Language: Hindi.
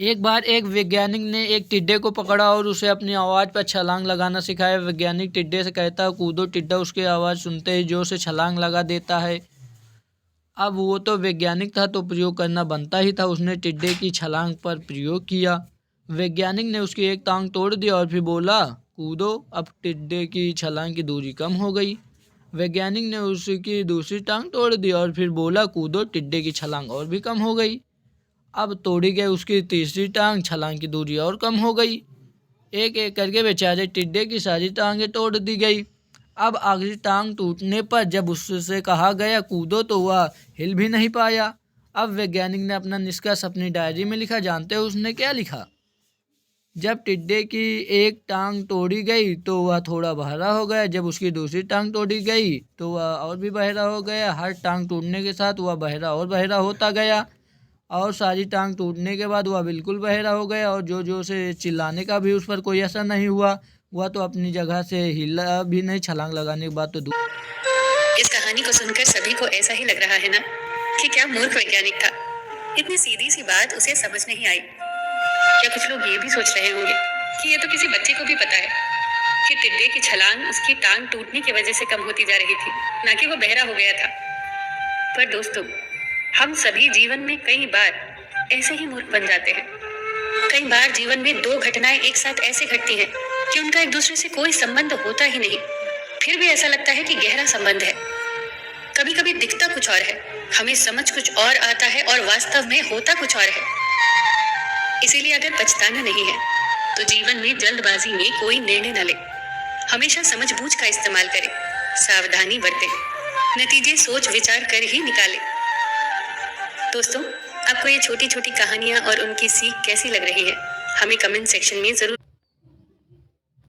एक बार एक वैज्ञानिक ने एक टिड्डे को पकड़ा और उसे अपनी आवाज़ पर छलांग लगाना सिखाया। वैज्ञानिक टिड्डे से कहता है, कूदो। टिड्डा उसकी आवाज़ सुनते ही जोर से छलांग लगा देता है। अब वो तो वैज्ञानिक था तो प्रयोग करना बनता ही था। उसने टिड्डे की छलांग पर प्रयोग किया। वैज्ञानिक ने उसकी एक टांग तोड़ दी और फिर बोला, कूदो। अब टिड्डे की छलांग की दूरी कम हो गई। वैज्ञानिक ने उसकी दूसरी टांग तोड़ दी और फिर बोला, कूदो। टिड्डे की छलांग और भी कम हो गई। अब तोड़ी गई उसकी तीसरी टांग, छलांग की दूरी और कम हो गई। एक एक करके बेचारे टिड्डे की सारी टांगें तोड़ दी गई। अब आखिरी टांग टूटने पर जब उससे कहा गया कूदो तो वह हिल भी नहीं पाया। अब वैज्ञानिक ने अपना निष्कर्ष अपनी डायरी में लिखा। जानते हो उसने क्या लिखा? जब टिड्डे की एक टांग तोड़ी गई तो वह थोड़ा बहरा हो गया। जब उसकी दूसरी टांग तोड़ी गई तो वह और भी बहरा हो गया। हर टांग टूटने के साथ वह बहरा और बहरा होता गया और सारी टांग टूटने के बाद वह बिल्कुल बहरा हो गया और जो जो से चिल्लाने का भी उस पर कोई असर नहीं हुआ। वह तो अपनी जगह से हिला भी नहीं। छलांग लगाने के बाद तो इस कहानी को सुनकर सभी को ऐसा ही लग रहा है ना कि क्या मूर्ख वैज्ञानिक था। इतनी सीधी सी बात उसे समझ नहीं आई। क्या कुछ लोग ये भी सोच रहे होंगे कि ये तो किसी बच्चे को भी पता है कि टिड्डे की छलांग उसकी टांग टूटने की वजह से कम होती जा रही थी, ना कि वो बहरा हो गया था। पर दोस्तों, हम सभी जीवन में कई बार ऐसे ही मूर्ख बन जाते हैं। कई बार जीवन में दो घटनाएं एक साथ ऐसे घटती हैं कि उनका एक दूसरे से कोई संबंध होता ही नहीं, फिर भी ऐसा लगता है कि गहरा संबंध है। कभी कभी दिखता कुछ और है, हमें समझ कुछ और आता है और वास्तव में होता कुछ और है। इसीलिए अगर पछताना नहीं है तो जीवन में जल्दबाजी में कोई निर्णय न ले। हमेशा समझबूझ का इस्तेमाल करें, सावधानी बरतें, नतीजे सोच विचार कर ही निकालें। दोस्तों, आपको ये छोटी छोटी कहानियां और उनकी सीख कैसी लग रही है, हमें कमेंट सेक्शन में जरूर